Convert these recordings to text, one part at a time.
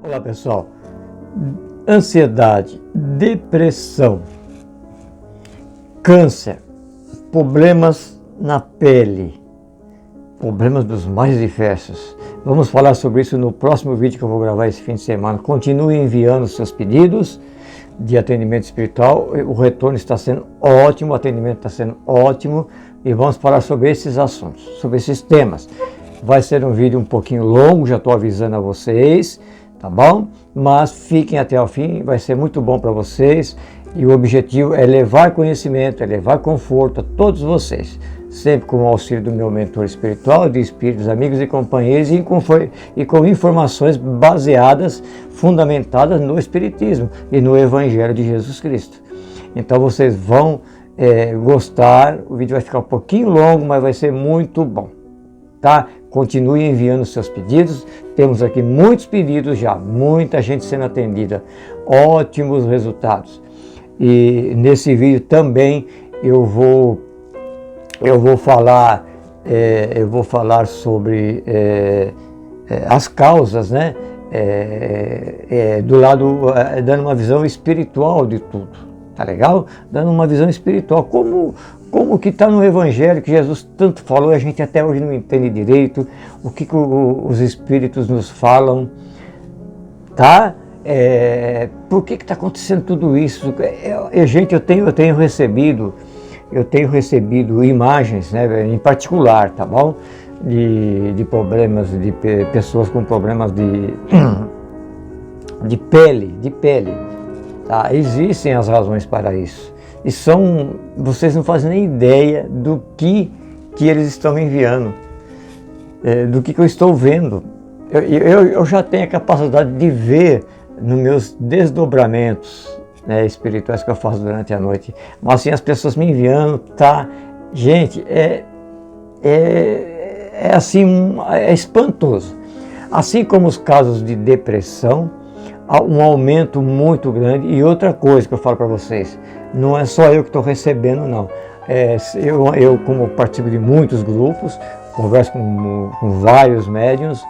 Olá pessoal, ansiedade, depressão, câncer, problemas na pele, problemas dos mais diversos. Vamos falar sobre isso no próximo vídeo que eu vou gravar esse fim de semana. Continue enviando seus pedidos de atendimento espiritual, o retorno está sendo ótimo, o atendimento está sendo ótimo e vamos falar sobre esses assuntos, sobre esses temas. Vai ser um vídeo um pouquinho longo, já estou avisando a vocês, tá bom? Mas fiquem até o fim, vai ser muito bom para vocês e o objetivo é levar conhecimento, é levar conforto a todos vocês, sempre com o auxílio do meu mentor espiritual, de espíritos, amigos e companheiros e com informações baseadas, fundamentadas no Espiritismo e no Evangelho de Jesus Cristo. Então vocês vão gostar, o vídeo vai ficar um pouquinho longo, mas vai ser muito bom, tá? Continue enviando seus pedidos, temos aqui muitos pedidos já, muita gente sendo atendida, ótimos resultados. E nesse vídeo também eu vou falar sobre as causas, né? Do lado, dando uma visão espiritual de tudo, tá legal? Dando uma visão espiritual, como que está no Evangelho, que Jesus tanto falou e a gente até hoje não entende direito, o que os Espíritos nos falam, tá? Por que está acontecendo tudo isso? Gente, eu tenho recebido imagens, né, em particular, tá bom? De problemas, de pessoas com problemas de pele, tá? Existem as razões para isso. E vocês não fazem nem ideia do que eles estão me enviando, do que eu estou vendo. Eu já tenho a capacidade de ver nos meus desdobramentos, né, espirituais que eu faço durante a noite. Mas assim, as pessoas me enviando, tá? Gente, assim, é espantoso. Assim como os casos de depressão, há um aumento muito grande. E outra coisa que eu falo para vocês, não é só eu que estou recebendo, não. Eu, como participo de muitos grupos, converso com vários médiuns,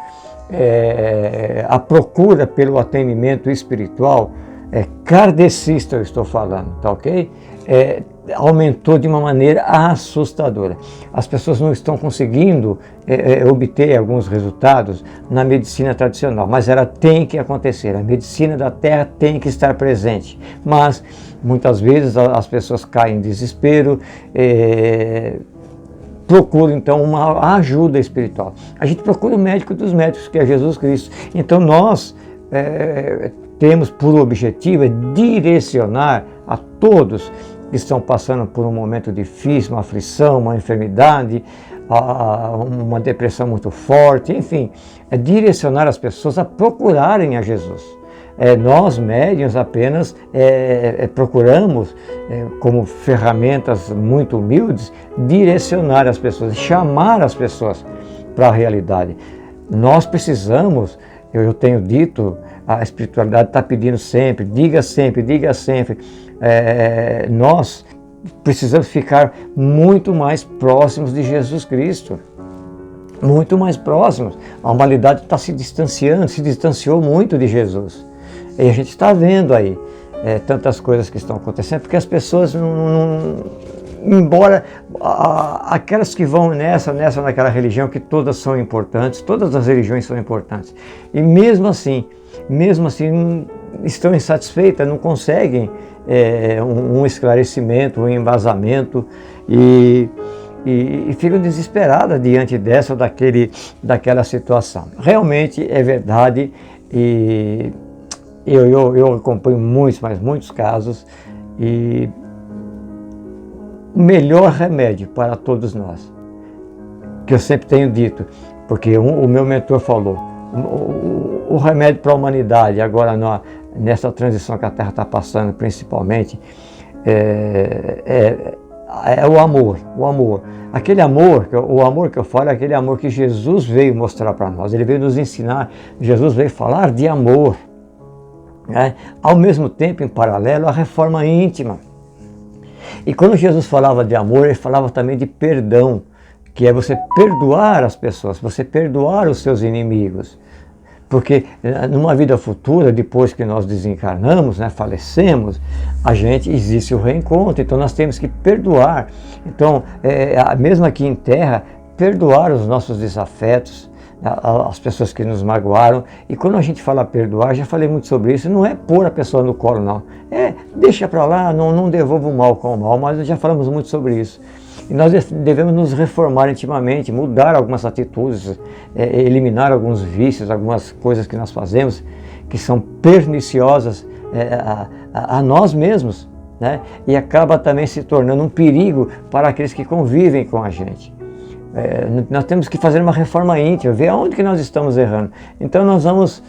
a procura pelo atendimento espiritual, kardecista eu estou falando, tá ok? Aumentou de uma maneira assustadora. As pessoas não estão conseguindo obter alguns resultados na medicina tradicional, mas ela tem que acontecer, a medicina da Terra tem que estar presente, mas muitas vezes as pessoas caem em desespero, procuram então uma ajuda espiritual. A gente procura o médico dos médicos, que é Jesus Cristo. Então nós temos por objetivo direcionar a todos que estão passando por um momento difícil, uma aflição, uma enfermidade, uma depressão muito forte, enfim, direcionar as pessoas a procurarem a Jesus. Nós, médiuns, apenas procuramos, como ferramentas muito humildes, direcionar as pessoas, chamar as pessoas para a realidade. Nós precisamos, eu tenho dito, a espiritualidade está pedindo sempre, diga sempre, nós precisamos ficar muito mais próximos de Jesus Cristo, muito mais próximos. A humanidade está se distanciou muito de Jesus. E a gente está vendo aí tantas coisas que estão acontecendo, porque as pessoas embora aquelas que vão naquela religião, que todas são importantes, todas as religiões são importantes, e mesmo assim estão insatisfeitas, não conseguem um esclarecimento, um embasamento, e ficam desesperadas diante dessa ou daquela situação. Realmente é verdade, e eu acompanho muitos casos, e o melhor remédio para todos nós, que eu sempre tenho dito, porque o meu mentor falou, o remédio para a humanidade agora nessa transição que a Terra está passando, principalmente, é o amor. Aquele amor, o amor que eu falo é aquele amor que Jesus veio mostrar para nós. Ele veio nos ensinar, Jesus veio falar de amor. Ao mesmo tempo, em paralelo, a reforma íntima. E quando Jesus falava de amor, ele falava também de perdão, que é você perdoar as pessoas, você perdoar os seus inimigos. Porque numa vida futura, depois que nós desencarnamos, né, falecemos, existe o reencontro, então nós temos que perdoar. Então, mesmo aqui em terra, perdoar os nossos desafetos, as pessoas que nos magoaram. E quando a gente fala perdoar, já falei muito sobre isso, não é pôr a pessoa no colo, não. Deixa para lá, não devolva o mal com o mal, mas já falamos muito sobre isso. E nós devemos nos reformar intimamente, mudar algumas atitudes, eliminar alguns vícios, algumas coisas que nós fazemos que são perniciosas a nós mesmos, né? E acaba também se tornando um perigo para aqueles que convivem com a gente. Nós temos que fazer uma reforma íntima, ver aonde que nós estamos errando. Então nós vamos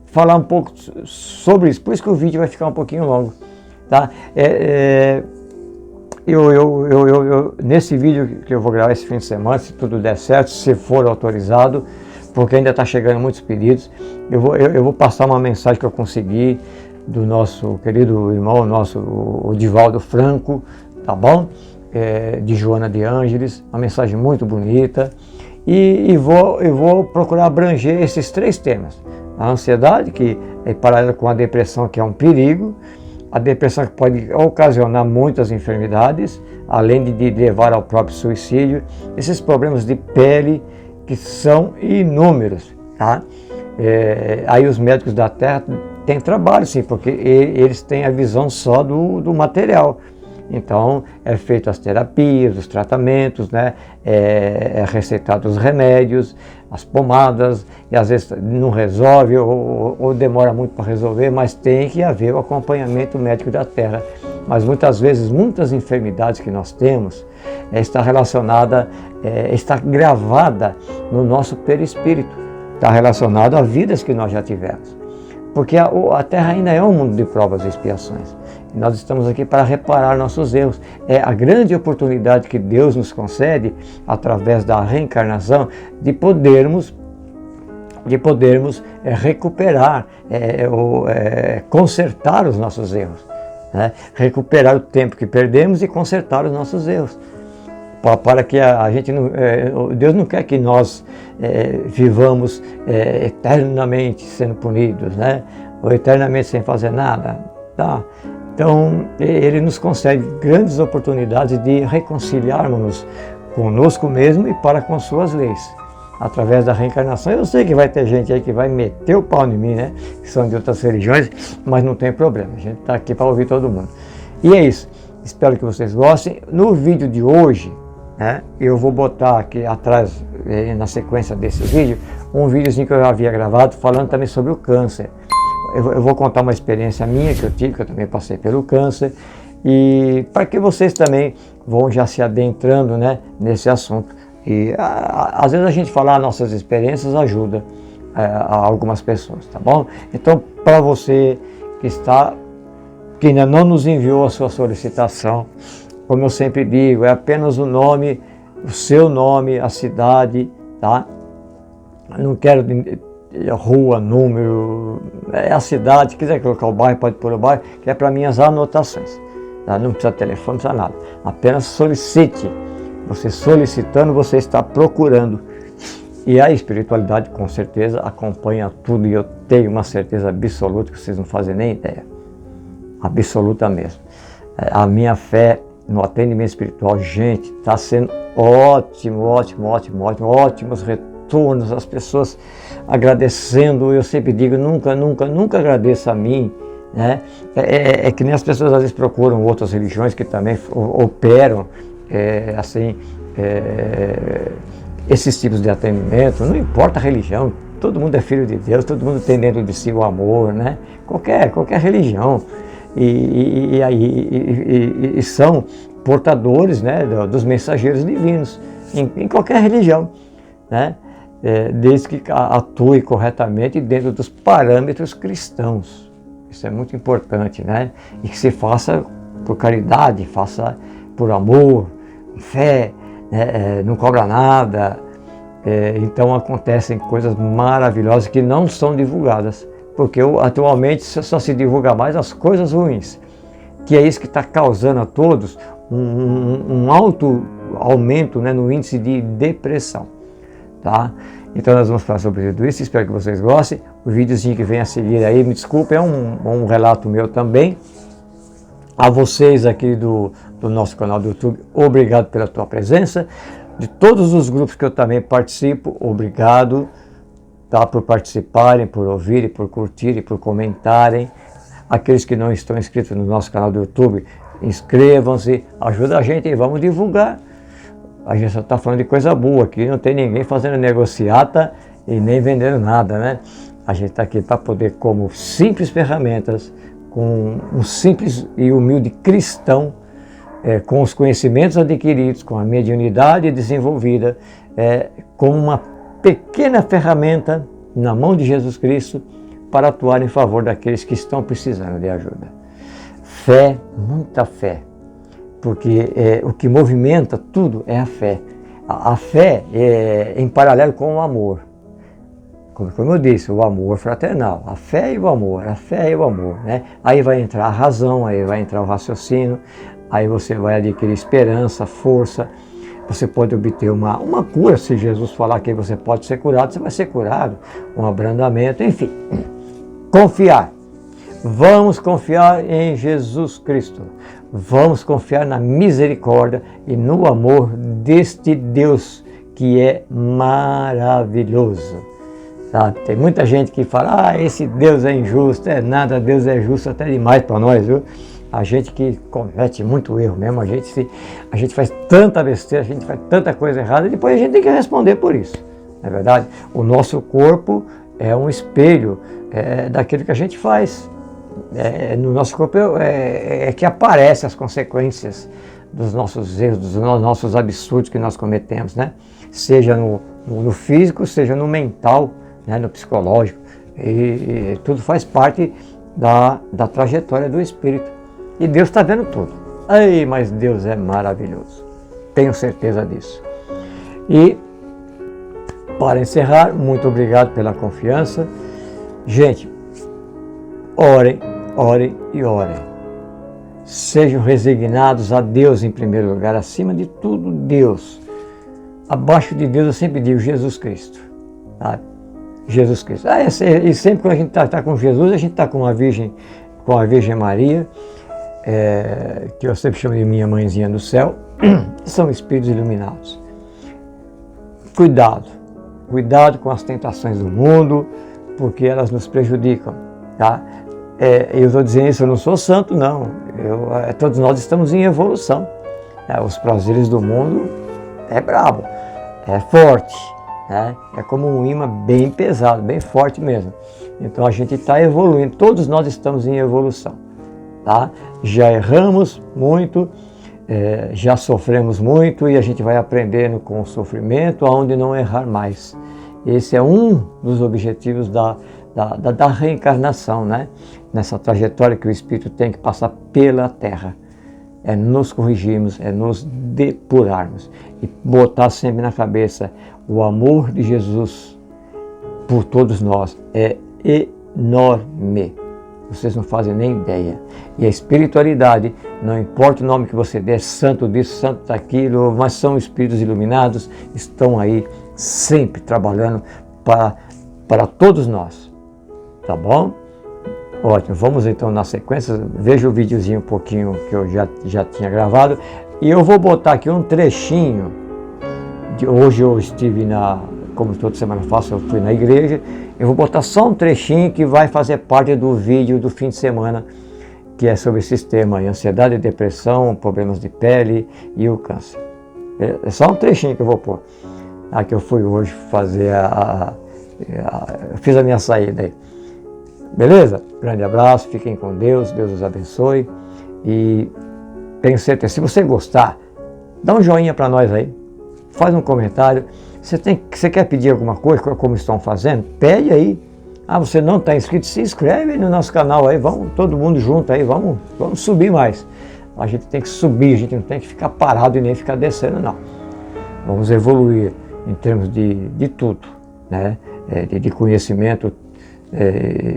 falar um pouco sobre isso, por isso que o vídeo vai ficar um pouquinho longo, tá? Nesse vídeo que eu vou gravar esse fim de semana, se tudo der certo, se for autorizado, porque ainda está chegando muitos pedidos, eu vou passar uma mensagem que eu consegui do nosso querido irmão, o Divaldo Franco, tá bom? De Joana de Ângeles, uma mensagem muito bonita, e vou procurar abranger esses 3 temas. A ansiedade, que é paralela com a depressão, que é um perigo, a depressão que pode ocasionar muitas enfermidades, além de levar ao próprio suicídio, esses problemas de pele que são inúmeros, tá? Aí os médicos da Terra têm trabalho, sim, porque eles têm a visão só do material. Então, é feito as terapias, os tratamentos, né? Receitado os remédios, as pomadas, e às vezes não resolve ou demora muito para resolver, mas tem que haver o acompanhamento médico da Terra. Mas muitas vezes, muitas enfermidades que nós temos está relacionada, está gravada no nosso perispírito, está relacionado a vidas que nós já tivemos. Porque a Terra ainda é um mundo de provas e expiações. E nós estamos aqui para reparar nossos erros. É a grande oportunidade que Deus nos concede, através da reencarnação, de podermos recuperar, consertar os nossos erros, né? Recuperar o tempo que perdemos e consertar os nossos erros. Para que a gente não, Deus não quer que nós vivamos eternamente sendo punidos, né? Ou eternamente sem fazer nada, tá? Então, Ele nos concede grandes oportunidades de reconciliarmos-nos conosco mesmo e para com suas leis, através da reencarnação. Eu sei que vai ter gente aí que vai meter o pau em mim, né? Que são de outras religiões, mas não tem problema, a gente está aqui para ouvir todo mundo. E é isso, espero que vocês gostem. No vídeo de hoje, né, eu vou botar aqui atrás, na sequência desse vídeo, um videozinho que eu já havia gravado falando também sobre o câncer. Eu vou contar uma experiência minha que eu tive, que eu também passei pelo câncer, e para que vocês também vão já se adentrando, né, nesse assunto. E às vezes a gente falar nossas experiências ajuda a algumas pessoas, tá bom? Então, para você que ainda não nos enviou a sua solicitação, como eu sempre digo, é apenas o nome, o seu nome, a cidade, tá? Não quero rua, número, é a cidade. Se quiser colocar o bairro, pode pôr o bairro, que é para minhas anotações, tá? Não precisa de telefone, não precisa nada. Apenas solicite. Você solicitando, você está procurando. E a espiritualidade, com certeza, acompanha tudo, e eu tenho uma certeza absoluta que vocês não fazem nem ideia. Absoluta mesmo. A minha fé no atendimento espiritual, gente, está sendo ótimos retornos, as pessoas agradecendo. Eu sempre digo, nunca agradeça a mim, né? Que nem as pessoas às vezes procuram outras religiões que também operam esses tipos de atendimento. Não importa a religião, todo mundo é filho de Deus, todo mundo tem dentro de si o amor, né? Qualquer religião. E são portadores, né, dos mensageiros divinos, em qualquer religião, né? Desde que atue corretamente dentro dos parâmetros cristãos. Isso é muito importante, né? E que se faça por caridade, faça por amor, fé, né? Não cobra nada. Então acontecem coisas maravilhosas que não são divulgadas, porque atualmente só se divulga mais as coisas ruins, que é isso que está causando a todos um alto aumento, né, no índice de depressão, tá? Então nós vamos falar sobre tudo isso, espero que vocês gostem. O videozinho que vem a seguir aí, me desculpe, é um relato meu também. A vocês aqui do nosso canal do YouTube, obrigado pela tua presença. De todos os grupos que eu também participo, obrigado, tá, por participarem, por ouvirem, por curtirem, por comentarem. Aqueles que não estão inscritos no nosso canal do YouTube, inscrevam-se, ajuda a gente e vamos divulgar. A gente só está falando de coisa boa aqui, não tem ninguém fazendo negociata e nem vendendo nada, né? A gente está aqui para poder, como simples ferramentas, com um simples e humilde cristão, com os conhecimentos adquiridos, com a mediunidade desenvolvida, com uma pequena ferramenta na mão de Jesus Cristo para atuar em favor daqueles que estão precisando de ajuda. Fé, muita fé. Porque o que movimenta tudo é a fé. A fé é em paralelo com o amor. Como eu disse, o amor fraternal. A fé e o amor, a fé e o amor. Né? Aí vai entrar a razão, aí vai entrar o raciocínio, aí você vai adquirir esperança, força. Você pode obter uma cura, se Jesus falar que você pode ser curado, você vai ser curado. Um abrandamento, enfim. Confiar. Vamos confiar em Jesus Cristo. Vamos confiar na misericórdia e no amor deste Deus que é maravilhoso. Tá? Tem muita gente que fala, esse Deus é injusto, nada, Deus é justo até demais para nós, viu? A gente que comete muito erro mesmo, a gente faz tanta besteira, a gente faz tanta coisa errada e depois a gente tem que responder por isso, não é verdade? O nosso corpo é um espelho daquilo que a gente faz. No nosso corpo é que aparecem as consequências dos nossos erros, dos nossos absurdos que nós cometemos, né? Seja no físico, seja no mental, né? No psicológico, e tudo faz parte da trajetória do espírito. E Deus está vendo tudo. Ai, mas Deus é maravilhoso, tenho certeza disso. E para encerrar, muito obrigado pela confiança. Gente, orem, orem e orem. Sejam resignados a Deus em primeiro lugar, acima de tudo Deus. Abaixo de Deus eu sempre digo Jesus Cristo. Tá? Jesus Cristo. E sempre quando a gente está com Jesus, a gente está com a Virgem Maria, que eu sempre chamo de minha mãezinha do céu, são espíritos iluminados. Cuidado com as tentações do mundo, porque elas nos prejudicam. Tá? Eu estou dizendo isso, eu não sou santo, não. Todos nós estamos em evolução. Os prazeres do mundo é brabo, é forte, né? É como um imã bem pesado, bem forte mesmo. Então a gente está evoluindo, todos nós estamos em evolução. Tá? Já erramos muito, já sofremos muito e a gente vai aprendendo com o sofrimento aonde não errar mais. Esse é um dos objetivos da reencarnação, né? Nessa trajetória que o Espírito tem que passar pela Terra. É nos corrigirmos, é nos depurarmos e botar sempre na cabeça o amor de Jesus por todos nós é enorme. Vocês não fazem nem ideia. E a espiritualidade, não importa o nome que você der, santo disso, santo daquilo, mas são espíritos iluminados, estão aí sempre trabalhando para todos nós. Tá bom? Ótimo, vamos então na sequência. Veja o videozinho um pouquinho que eu já tinha gravado. E eu vou botar aqui um trechinho. Hoje eu estive como toda semana eu faço, eu fui na igreja. Eu vou botar só um trechinho que vai fazer parte do vídeo do fim de semana, que é sobre esses temas, ansiedade, depressão, problemas de pele e o câncer. É só um trechinho que eu vou pôr. Que eu fui hoje fazer eu fiz a minha saída aí. Beleza? Grande abraço, fiquem com Deus, Deus os abençoe. E tenho certeza, se você gostar, dá um joinha para nós aí, faz um comentário. Você quer pedir alguma coisa, como estão fazendo? Pede aí. Você não está inscrito? Se inscreve aí no nosso canal aí, vamos todo mundo junto aí, vamos subir mais. A gente tem que subir, a gente não tem que ficar parado e nem ficar descendo, não. Vamos evoluir em termos de tudo, né? De conhecimento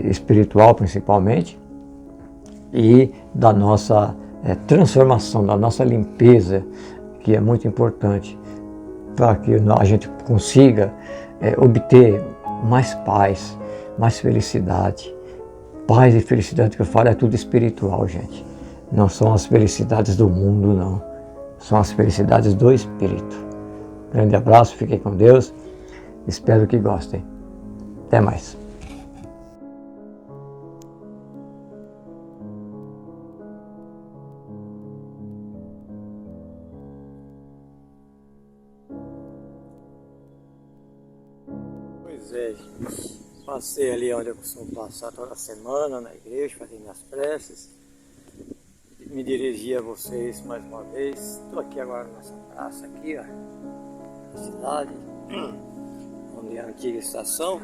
espiritual principalmente, e da nossa transformação, da nossa limpeza, que é muito importante para que a gente consiga obter mais paz, mais felicidade. Paz e felicidade que eu falo é tudo espiritual, gente. Não são as felicidades do mundo, não. São as felicidades do Espírito. Grande abraço, fiquem com Deus. Espero que gostem. Até mais. Pois é, gente. Passei ali onde eu costumo passar toda semana, na igreja, fazer minhas preces. Me dirigi a vocês mais uma vez. Estou aqui agora nessa praça aqui, ó, na cidade, onde é a antiga estação.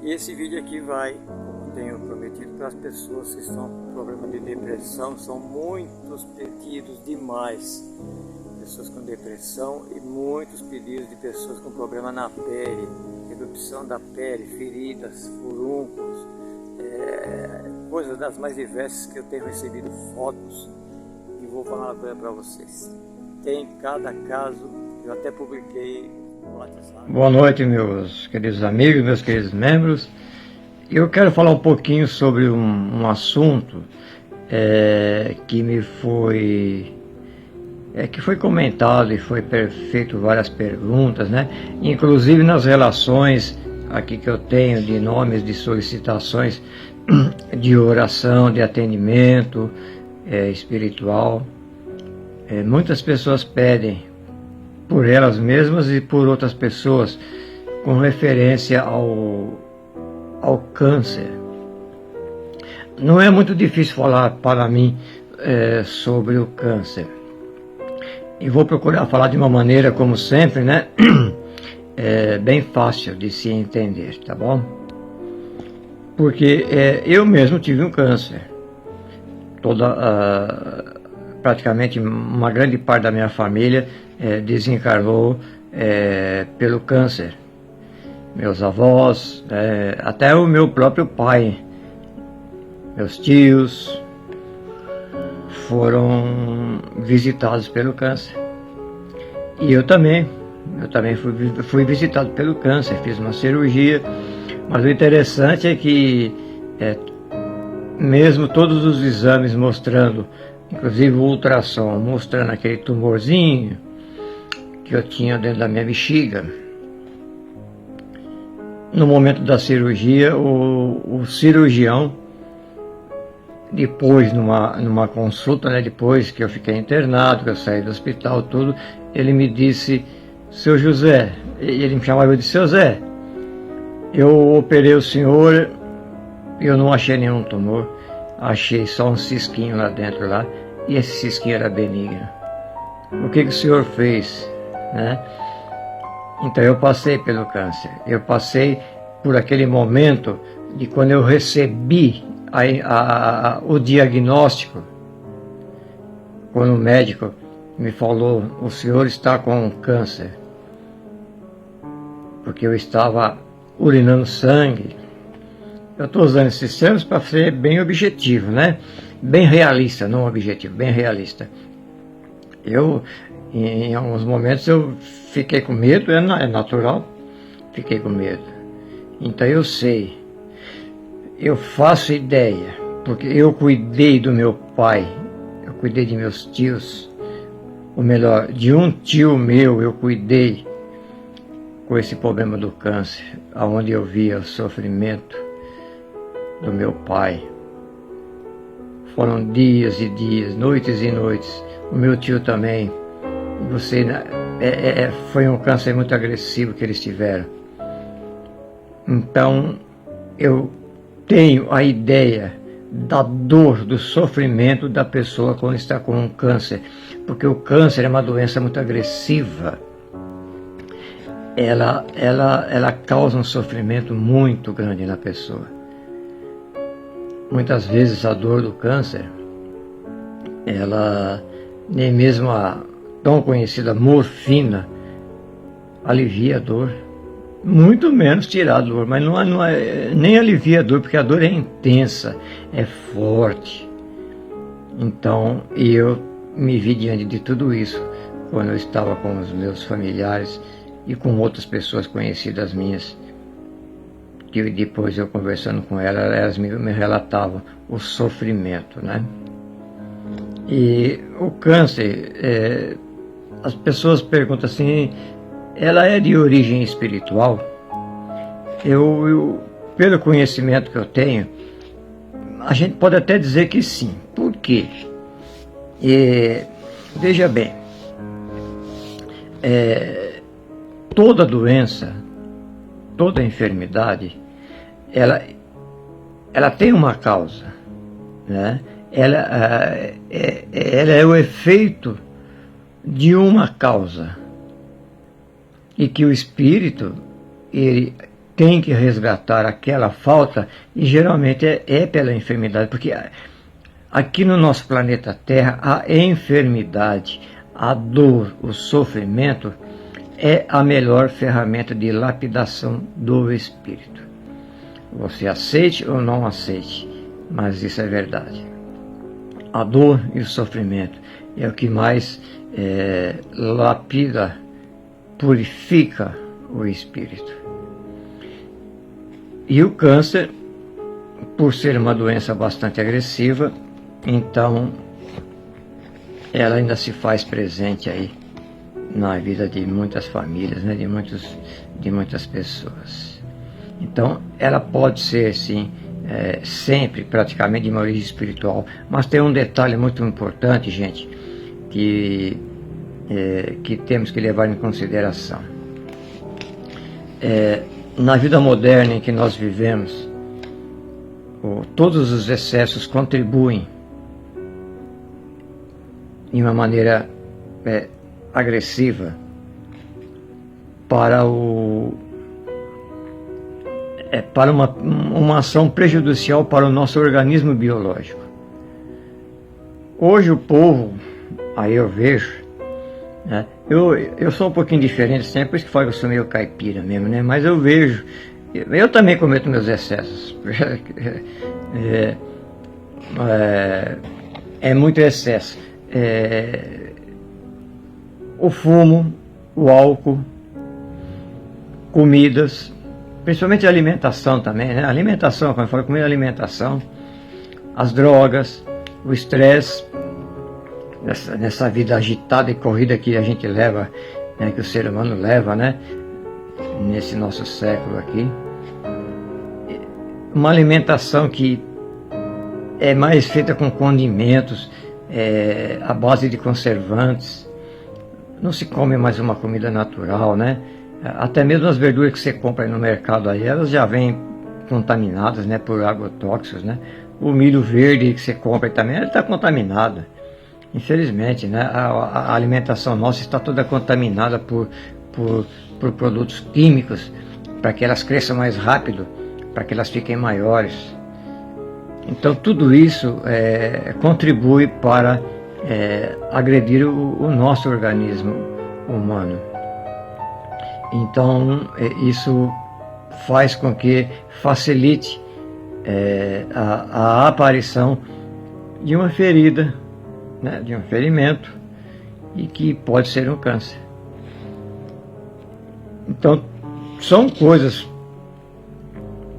E esse vídeo aqui vai, como tenho prometido, para as pessoas que estão com problema de depressão. São muitos pedidos demais. Pessoas com depressão e muitos pedidos de pessoas com problema na pele, erupção da pele, feridas, furúnculos, coisas das mais diversas que eu tenho recebido fotos. E vou falar uma coisa para vocês. Tem cada caso, eu até publiquei no WhatsApp. Boa noite, meus queridos amigos, meus queridos membros. Eu quero falar um pouquinho sobre um assunto que me foi... que foi comentado e foi feito várias perguntas, né? Inclusive nas relações aqui que eu tenho de nomes de solicitações de oração, de atendimento espiritual. Muitas pessoas pedem por elas mesmas e por outras pessoas com referência ao câncer. Não é muito difícil falar para mim sobre o câncer. E vou procurar falar de uma maneira, como sempre, né? Bem fácil de se entender, tá bom? Porque eu mesmo tive um câncer. Praticamente uma grande parte da minha família desencarnou pelo câncer. Meus avós, até o meu próprio pai, meus tios, foram visitados pelo câncer. E eu também fui visitado pelo câncer, fiz uma cirurgia. Mas o interessante é que mesmo todos os exames mostrando, inclusive o ultrassom, mostrando aquele tumorzinho que eu tinha dentro da minha bexiga, no momento da cirurgia, o cirurgião, depois numa consulta, né, depois que eu fiquei internado, que eu saí do hospital, tudo, ele me disse: seu José, ele me chamava de seu Zé, eu operei o senhor, eu não achei nenhum tumor, achei só um cisquinho lá dentro lá, e esse cisquinho era benigno. O que o senhor fez, né? Então eu passei pelo câncer, eu passei por aquele momento de quando eu recebi o diagnóstico, quando o médico me falou: o senhor está com câncer, porque eu estava urinando sangue. Eu estou usando esses termos para ser bem objetivo, né? Bem realista, não objetivo, bem realista. Eu, em alguns momentos, eu fiquei com medo, é natural, fiquei com medo. Então eu sei, eu faço ideia, porque eu cuidei do meu pai, eu cuidei de meus tios, ou melhor, de um tio meu eu cuidei com esse problema do câncer, aonde eu via o sofrimento do meu pai. Foram dias e dias, noites e noites. O meu tio também. Foi um câncer muito agressivo que eles tiveram. Então, eu tenho a ideia da dor, do sofrimento da pessoa quando está com um câncer. Porque o câncer é uma doença muito agressiva. Ela causa um sofrimento muito grande na pessoa. Muitas vezes a dor do câncer, nem mesmo a tão conhecida morfina alivia a dor, muito menos tirar a dor, mas não é, nem alivia a dor, porque a dor é intensa, é forte. Então eu me vi diante de tudo isso quando eu estava com os meus familiares e com outras pessoas conhecidas minhas, que depois eu conversando com elas me relatavam o sofrimento, né? E o câncer, as pessoas perguntam assim, ela é de origem espiritual? Pelo conhecimento que eu tenho, a gente pode até dizer que sim. Por quê? Veja bem, toda doença, toda enfermidade, ela tem uma causa, né? Ela é o efeito de uma causa, e que o espírito, ele tem que resgatar aquela falta, e geralmente é pela enfermidade, porque aqui no nosso planeta Terra a enfermidade, a dor, o sofrimento é a melhor ferramenta de lapidação do espírito. Você aceite ou não aceite, mas isso é verdade. A dor e o sofrimento é o que mais lapida, purifica o espírito. E o câncer, por ser uma doença bastante agressiva, então ela ainda se faz presente aí na vida de muitas famílias, né, de muitas pessoas. Então ela pode ser, sim, sempre praticamente de uma origem espiritual, mas tem um detalhe muito importante, gente, que temos que levar em consideração. Na vida moderna em que nós vivemos, todos os excessos contribuem de uma maneira agressiva para uma ação prejudicial para o nosso organismo biológico. Hoje o povo, aí eu vejo, né, eu sou um pouquinho diferente, sempre por isso que falo que eu sou meio caipira mesmo, né, mas eu vejo, eu também cometo meus excessos, é muito excesso. O fumo, o álcool, comidas, principalmente a alimentação também, né? Alimentação, quando eu falo comida, alimentação, as drogas, o estresse, nessa vida agitada e corrida que a gente leva, né, que o ser humano leva, né, nesse nosso século aqui. Uma alimentação que é mais feita com condimentos, à base de conservantes. Não se come mais uma comida natural, né? Até mesmo as verduras que você compra aí no mercado aí, elas já vêm contaminadas, né, por agrotóxicos, né? O milho verde que você compra aí também, ele está contaminado. Infelizmente, né? A alimentação nossa está toda contaminada por produtos químicos, para que elas cresçam mais rápido, para que elas fiquem maiores. Então tudo isso contribui para agredir o nosso organismo humano. Então isso faz com que facilite a aparição de uma ferida, né, de um ferimento, e que pode ser um câncer. Então são coisas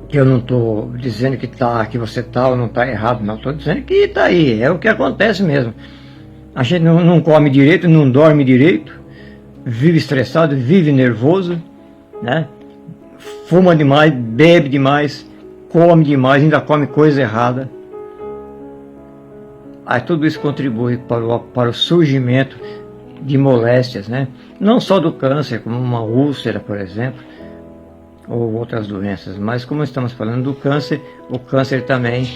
que eu não estou dizendo que você está ou não está errado, não, estou dizendo que está aí, é o que acontece mesmo. A gente não come direito, não dorme direito, vive estressado, vive nervoso, né? Fuma demais, bebe demais, come demais, ainda come coisa errada. Aí tudo isso contribui para o surgimento de moléstias, né? Não só do câncer, como uma úlcera, por exemplo, ou outras doenças, mas como estamos falando do câncer, o câncer também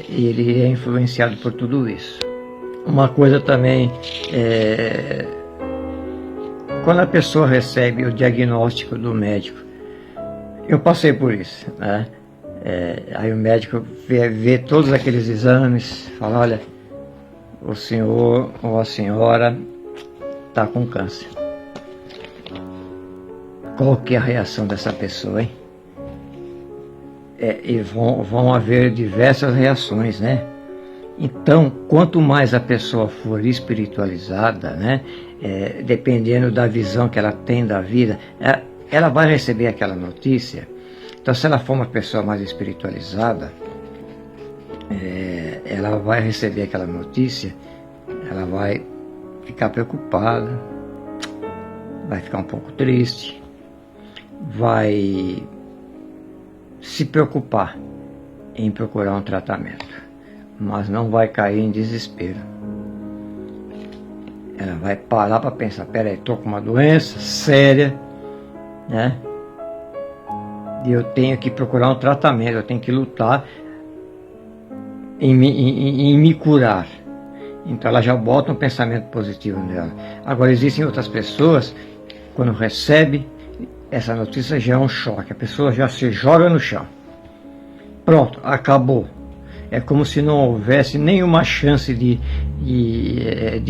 ele é influenciado por tudo isso. Uma coisa também, quando a pessoa recebe o diagnóstico do médico, eu passei por isso, né? Aí o médico vê todos aqueles exames, fala, olha, o senhor ou a senhora está com câncer. Qual que é a reação dessa pessoa, hein? E vão haver diversas reações, né? Então, quanto mais a pessoa for espiritualizada, né, dependendo da visão que ela tem da vida, ela vai receber aquela notícia. Então, se ela for uma pessoa mais espiritualizada, ela vai receber aquela notícia, ela vai ficar preocupada, vai ficar um pouco triste, vai se preocupar em procurar um tratamento, mas não vai cair em desespero. Ela vai parar para pensar, peraí, estou com uma doença séria, né? E eu tenho que procurar um tratamento, eu tenho que lutar em me curar. Então ela já bota um pensamento positivo nela. Agora existem outras pessoas, quando recebe essa notícia já é um choque, a pessoa já se joga no chão. Pronto, acabou. É como se não houvesse nenhuma chance de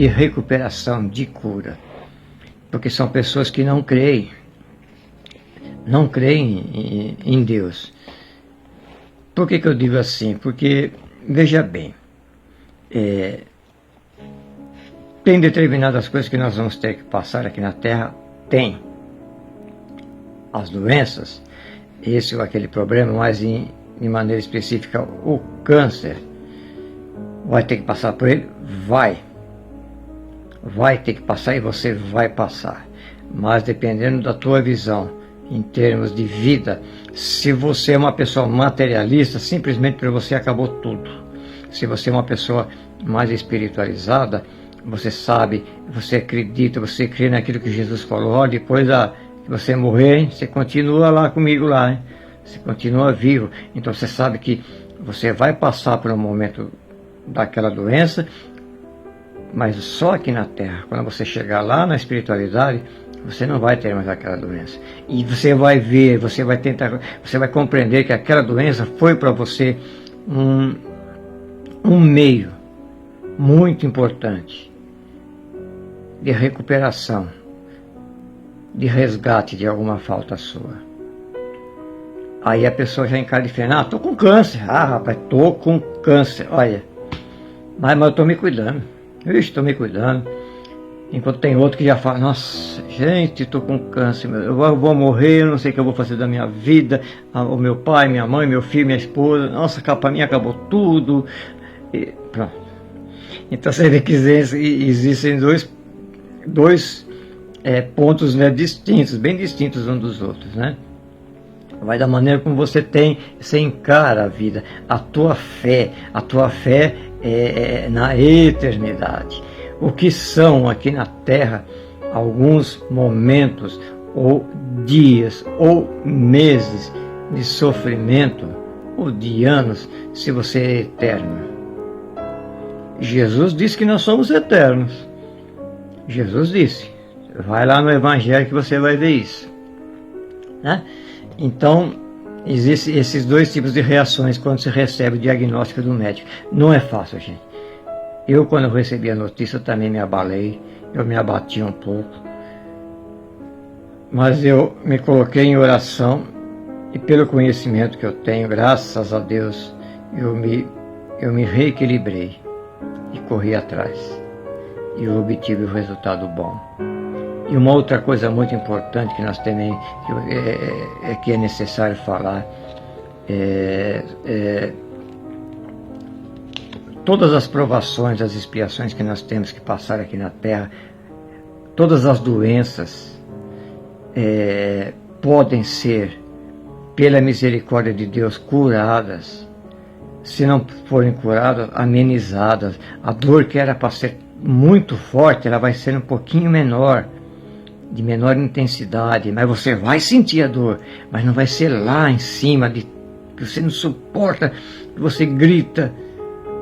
recuperação, de cura. Porque são pessoas que não creem em Deus. Por que eu digo assim? Porque, veja bem, tem determinadas coisas que nós vamos ter que passar aqui na Terra, tem as doenças, esse ou aquele problema, mas de maneira específica o câncer, vai ter que passar por ele? Vai ter que passar e você vai passar, mas dependendo da tua visão em termos de vida, se você é uma pessoa materialista, simplesmente para você acabou tudo. Se você é uma pessoa mais espiritualizada, você sabe, você acredita, você crê naquilo que Jesus falou, depois que você morrer, você continua lá comigo lá, hein? Você continua vivo, então você sabe que você vai passar por um momento daquela doença, mas só aqui na Terra. Quando você chegar lá na espiritualidade, você não vai ter mais aquela doença. E você vai ver, você vai compreender que aquela doença foi para você um meio muito importante de recuperação, de resgate de alguma falta sua. Aí a pessoa já encara diferente, estou com câncer. Rapaz, estou com câncer, olha, mas eu estou me cuidando, estou me cuidando. Enquanto tem outro que já fala, nossa, gente, estou com câncer, eu vou morrer, eu não sei o que eu vou fazer da minha vida, o meu pai, minha mãe, meu filho, minha esposa, nossa, para mim acabou tudo. E pronto. Então você vê que existem dois pontos, né, distintos, bem distintos uns dos outros, né? Vai da maneira como você encara a vida, a tua fé é na eternidade. O que são aqui na Terra alguns momentos, ou dias, ou meses de sofrimento, ou de anos, se você é eterno. Jesus disse que nós somos eternos. Jesus disse, vai lá no Evangelho que você vai ver isso, né? Então, existem esses dois tipos de reações quando se recebe o diagnóstico do médico. Não é fácil, gente. Eu, quando recebi a notícia, também me abalei, eu me abati um pouco. Mas eu me coloquei em oração e pelo conhecimento que eu tenho, graças a Deus, eu me reequilibrei e corri atrás. E eu obtive o resultado bom. E uma outra coisa muito importante que nós também que é necessário falar, todas as provações, as expiações que nós temos que passar aqui na Terra, todas as doenças podem ser, pela misericórdia de Deus, curadas. Se não forem curadas, amenizadas. A dor que era para ser muito forte, ela vai ser um pouquinho menor, de menor intensidade, mas você vai sentir a dor, mas não vai ser lá em cima, que você não suporta, que você grita.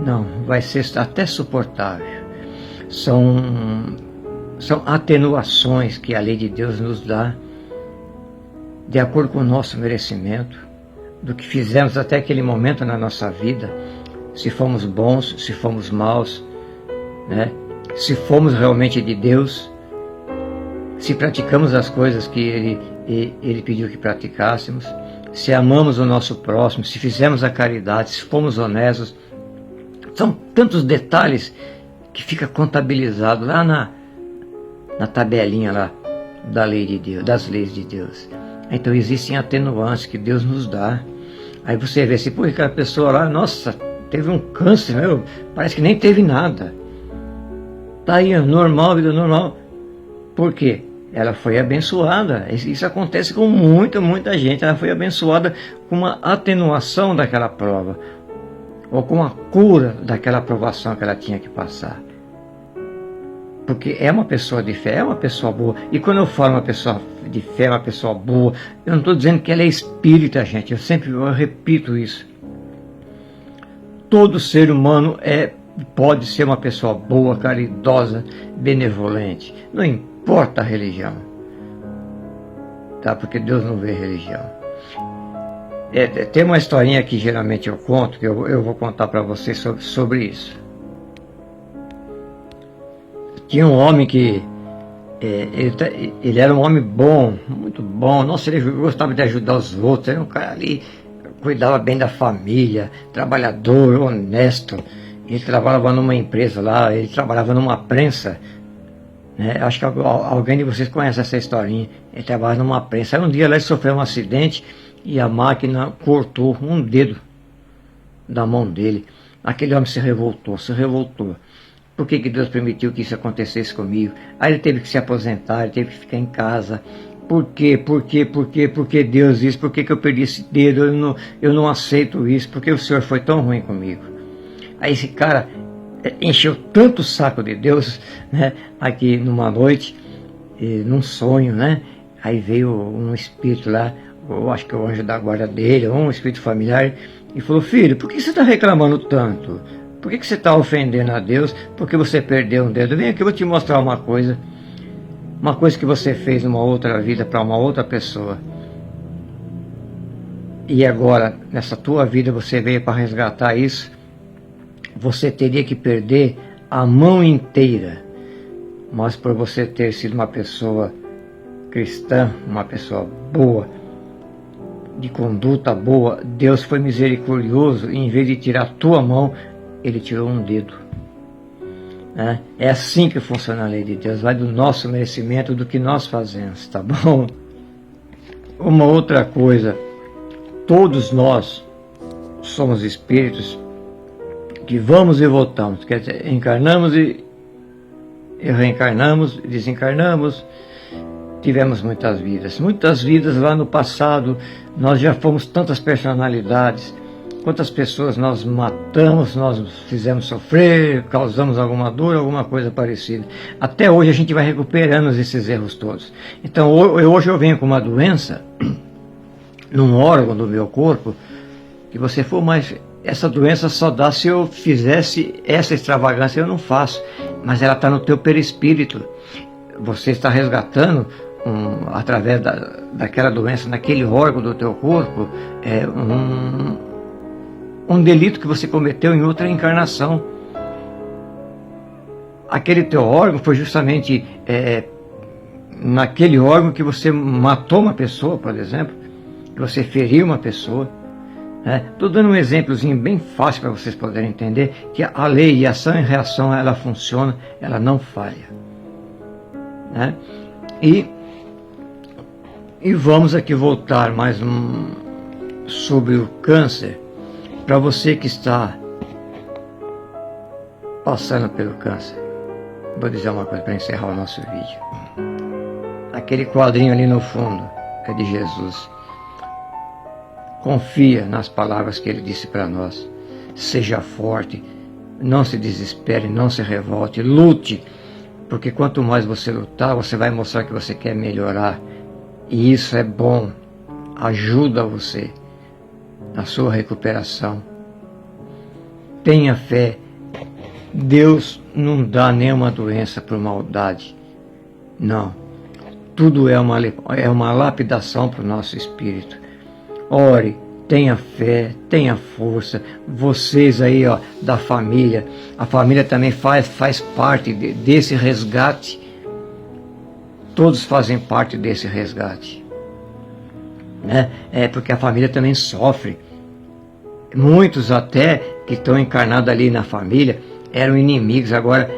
Não, vai ser até suportável. São atenuações que a lei de Deus nos dá, de acordo com o nosso merecimento, do que fizemos até aquele momento na nossa vida, se fomos bons, se fomos maus, né? Se fomos realmente de Deus, se praticamos as coisas que Ele pediu que praticássemos, se amamos o nosso próximo, se fizemos a caridade, se fomos honestos, São tantos detalhes que fica contabilizado lá na tabelinha lá da lei de Deus, das leis de Deus. Então existem atenuantes que Deus nos dá. Aí você vê, se por aquela pessoa lá, nossa, teve um câncer, meu, parece que nem teve nada. Tá aí, normal, vida normal. Por quê? Ela foi abençoada. Isso acontece com muita gente. Ela foi abençoada com uma atenuação daquela prova, ou com a cura daquela provação que ela tinha que passar. Porque é uma pessoa de fé, é uma pessoa boa. E quando eu falo uma pessoa de fé, uma pessoa boa, eu não estou dizendo que ela é espírita, gente. Eu repito isso. Todo ser humano pode ser uma pessoa boa, caridosa, benevolente. Não importa a religião. Tá? Porque Deus não vê religião. Tem uma historinha que geralmente eu conto, que eu vou contar para vocês sobre isso. Tinha um homem que, ele era um homem bom, muito bom. Nossa, ele gostava de ajudar os outros. Era um cara ali, cuidava bem da família, trabalhador, honesto. Ele trabalhava numa empresa lá, ele trabalhava numa prensa. Né? Acho que alguém de vocês conhece essa historinha. Ele trabalhava numa prensa. Aí um dia lá ele sofreu um acidente e a máquina cortou um dedo da mão dele. Aquele homem se revoltou. Por que Deus permitiu que isso acontecesse comigo? Aí ele teve que se aposentar, ele teve que ficar em casa. Por quê? Por que Deus isso? Por que eu perdi esse dedo? Eu não aceito isso. Por que o Senhor foi tão ruim comigo? Aí esse cara encheu tanto o saco de Deus, né? Aqui numa noite, num sonho, né? Aí veio um espírito lá, eu acho que é o anjo da guarda dele, um espírito familiar, e falou: filho, por que você está reclamando tanto? Por que você está ofendendo a Deus? Porque você perdeu um dedo. Vem aqui, eu vou te mostrar uma coisa que você fez numa outra vida para uma outra pessoa. E agora, nessa tua vida, você veio para resgatar isso. Você teria que perder a mão inteira. Mas por você ter sido uma pessoa cristã, uma pessoa boa, de conduta boa, Deus foi misericordioso e em vez de tirar a tua mão, Ele tirou um dedo. Né? É assim que funciona a lei de Deus. Vai do nosso merecimento, do que nós fazemos, tá bom? Uma outra coisa. Todos nós somos espíritos que vamos e voltamos. Quer dizer, encarnamos e reencarnamos, desencarnamos. Tivemos muitas vidas lá no passado. Nós já fomos tantas personalidades. Quantas pessoas nós matamos, nós fizemos sofrer, causamos alguma dor, alguma coisa parecida. Até hoje a gente vai recuperando esses erros todos. Então hoje eu venho com uma doença, num órgão do meu corpo, que você for, mas essa doença só dá se eu fizesse essa extravagância, eu não faço. Mas ela está no teu perispírito. Você está resgatando, através daquela doença, naquele órgão do teu corpo, um delito que você cometeu em outra encarnação. Aquele teu órgão foi justamente naquele órgão que você matou uma pessoa, por exemplo, que você feriu uma pessoa. Estou dando um exemplozinho bem fácil para vocês poderem entender que a lei de ação e reação, ela funciona, ela não falha. Né? E vamos aqui voltar mais sobre o câncer. Para você que está passando pelo câncer, vou dizer uma coisa para encerrar o nosso vídeo. Aquele quadrinho ali no fundo é de Jesus. Confia nas palavras que Ele disse para nós. Seja forte, não se desespere, não se revolte, lute. Porque quanto mais você lutar, você vai mostrar que você quer melhorar. E isso é bom, ajuda você na sua recuperação. Tenha fé. Deus não dá nenhuma doença por maldade. Não. Tudo é uma lapidação para o nosso espírito. Ore, tenha fé, tenha força. Vocês aí, ó, da família, a família também faz parte desse resgate. Todos fazem parte desse resgate. Né? Porque a família também sofre. Muitos até que estão encarnados ali na família eram inimigos. Agora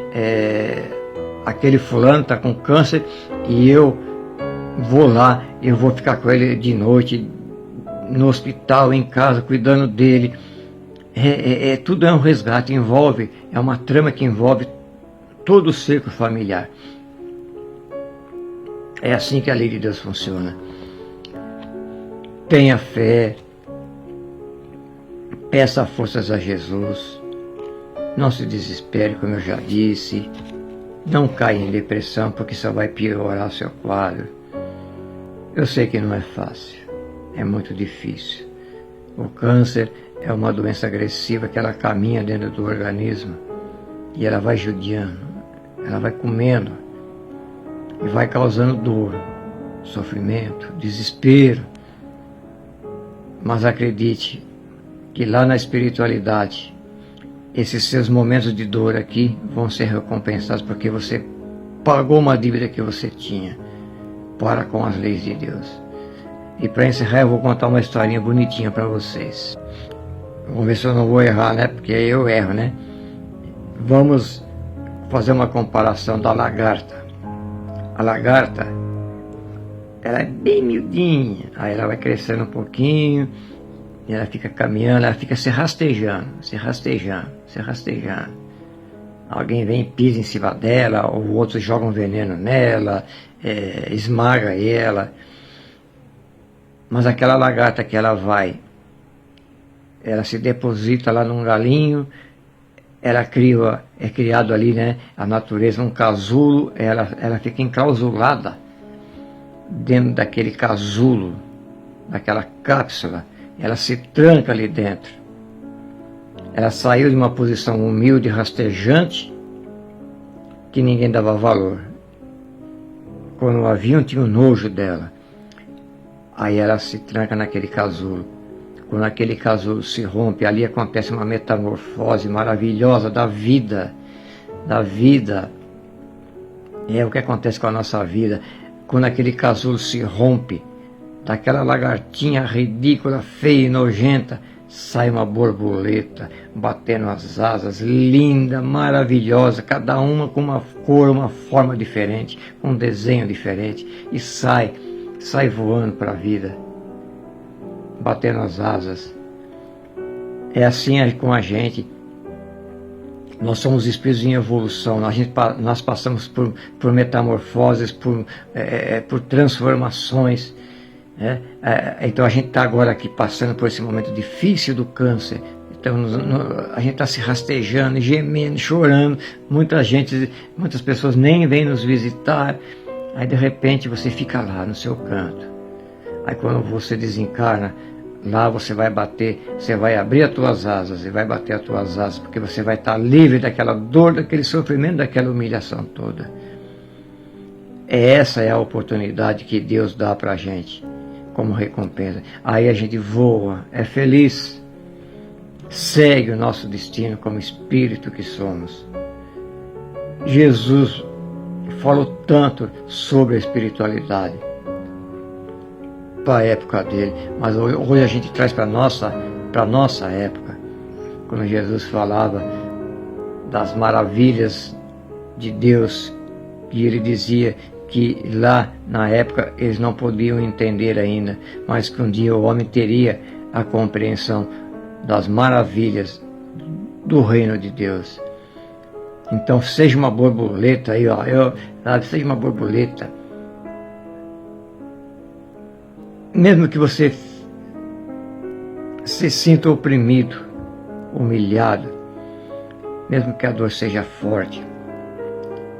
aquele fulano está com câncer e eu vou lá, eu vou ficar com ele de noite no hospital, em casa, cuidando dele. Tudo é um resgate, envolve, é uma trama que envolve todo o círculo familiar. É assim que a lei de Deus funciona. Tenha fé, peça forças a Jesus, não se desespere, como eu já disse, não caia em depressão, porque só vai piorar o seu quadro. Eu sei que não é fácil, é muito difícil. O câncer é uma doença agressiva que ela caminha dentro do organismo e ela vai judiando, ela vai comendo e vai causando dor, sofrimento, desespero. Mas acredite que lá na espiritualidade, esses seus momentos de dor aqui vão ser recompensados porque você pagou uma dívida que você tinha para com as leis de Deus. E para encerrar eu vou contar uma historinha bonitinha para vocês. Vamos ver se eu não vou errar, né? Porque eu erro, né? Vamos fazer uma comparação da lagarta. A lagarta, ela é bem miudinha, aí ela vai crescendo um pouquinho, e ela fica caminhando, ela fica se rastejando. Alguém vem e pisa em cima dela, ou outros jogam veneno nela, esmaga ela. Mas aquela lagarta que ela vai, ela se deposita lá num galinho, ela é criado ali, né, a natureza, um casulo, ela fica enclausulada dentro daquele casulo, daquela cápsula, ela se tranca ali dentro. Ela saiu de uma posição humilde, rastejante, que ninguém dava valor. Quando a viam, tinha um nojo dela. Aí ela se tranca naquele casulo. Quando aquele casulo se rompe, ali acontece uma metamorfose maravilhosa da vida. É o que acontece com a nossa vida. Quando aquele casulo se rompe, daquela lagartinha ridícula, feia e nojenta, sai uma borboleta, batendo as asas, linda, maravilhosa, cada uma com uma cor, uma forma diferente, com um desenho diferente, e sai voando para a vida, batendo as asas. É assim com a gente. Nós somos espíritos em evolução, nós passamos por metamorfoses, por transformações. Então a gente está agora aqui passando por esse momento difícil do câncer. Então a gente está se rastejando, gemendo, chorando. Muitas pessoas nem vêm nos visitar. Aí de repente você fica lá no seu canto. Aí quando você desencarna, lá você vai abrir as tuas asas e vai bater as tuas asas, porque você vai estar livre daquela dor, daquele sofrimento, daquela humilhação toda. Essa é a oportunidade que Deus dá para a gente como recompensa. Aí a gente voa, é feliz, segue o nosso destino como espírito que somos. Jesus falou tanto sobre a espiritualidade para a época dele, mas hoje a gente traz para a nossa época, quando Jesus falava das maravilhas de Deus, e ele dizia que lá na época eles não podiam entender ainda, mas que um dia o homem teria a compreensão das maravilhas do reino de Deus. Então seja uma borboleta aí, seja uma borboleta. Mesmo que você se sinta oprimido, humilhado, mesmo que a dor seja forte,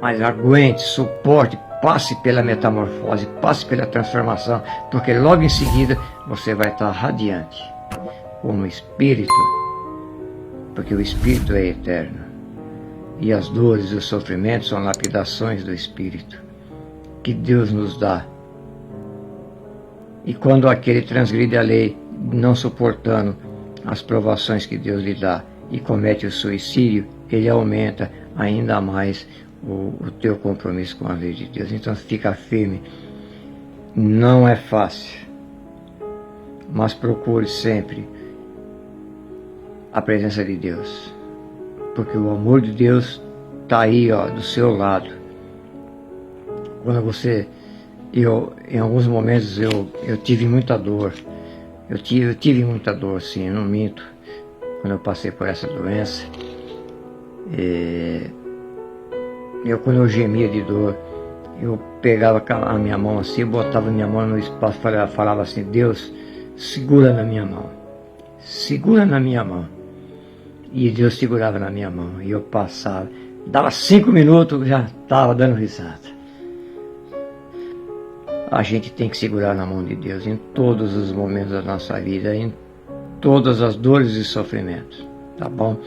mas aguente, suporte, passe pela metamorfose, passe pela transformação, porque logo em seguida você vai estar radiante, como espírito, porque o espírito é eterno, e as dores e os sofrimentos são lapidações do espírito, que Deus nos dá. E quando aquele transgride a lei, não suportando as provações que Deus lhe dá, e comete o suicídio, ele aumenta ainda mais o teu compromisso com a lei de Deus. Então fica firme. Não é fácil, mas procure sempre a presença de Deus, porque o amor de Deus está aí, ó, do seu lado. Quando você, em alguns momentos eu tive muita dor, eu tive muita dor, sim, eu não minto, quando eu passei por essa doença. Quando eu gemia de dor, eu pegava a minha mão assim, botava minha mão no espaço, falava assim: Deus, segura na minha mão, segura na minha mão. E Deus segurava na minha mão, e eu passava, dava 5 minutos, já estava dando risada. A gente tem que segurar na mão de Deus em todos os momentos da nossa vida, em todas as dores e sofrimentos, tá bom?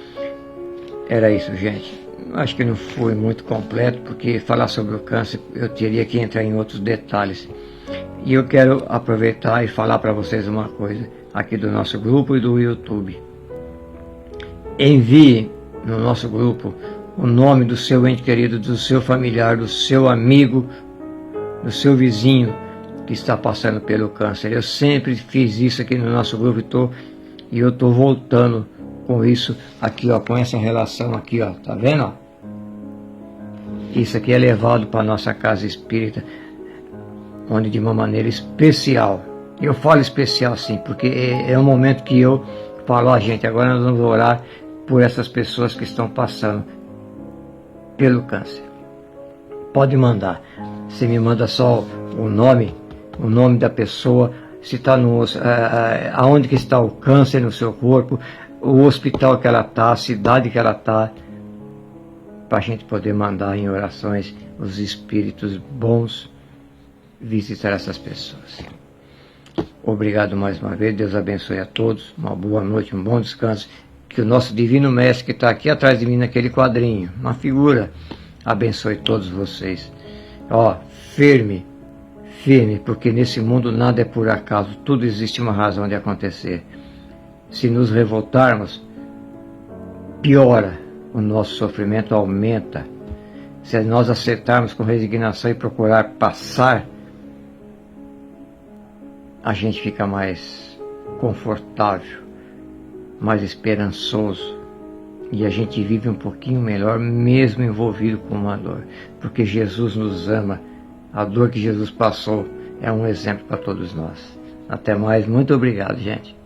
Era isso, gente. Acho que não foi muito completo, porque falar sobre o câncer eu teria que entrar em outros detalhes. E eu quero aproveitar e falar para vocês uma coisa aqui do nosso grupo e do YouTube. Envie no nosso grupo o nome do seu ente querido, do seu familiar, do seu amigo, do seu vizinho que está passando pelo câncer. Eu sempre fiz isso aqui no nosso grupo e eu estou voltando com isso aqui, ó, com essa relação aqui, ó, tá vendo? Ó? Isso aqui é levado para a nossa casa espírita, onde de uma maneira especial. Eu falo especial sim, porque é um momento que eu falo: ó, gente, agora nós vamos orar por essas pessoas que estão passando pelo câncer. Pode mandar. Você me manda só o nome da pessoa, se está aonde que está o câncer no seu corpo, o hospital que ela está, a cidade que ela está, para a gente poder mandar em orações os espíritos bons visitar essas pessoas. Obrigado mais uma vez, Deus abençoe a todos, uma boa noite, um bom descanso, que o nosso Divino Mestre, que está aqui atrás de mim naquele quadrinho, uma figura, abençoe todos vocês. Ó, firme, porque nesse mundo nada é por acaso, tudo existe uma razão de acontecer. Se nos revoltarmos, piora, o nosso sofrimento aumenta. Se nós aceitarmos com resignação e procurar passar, a gente fica mais confortável, mais esperançoso, e a gente vive um pouquinho melhor, mesmo envolvido com uma dor, porque Jesus nos ama. A dor que Jesus passou é um exemplo para todos nós. Até mais, muito obrigado, gente.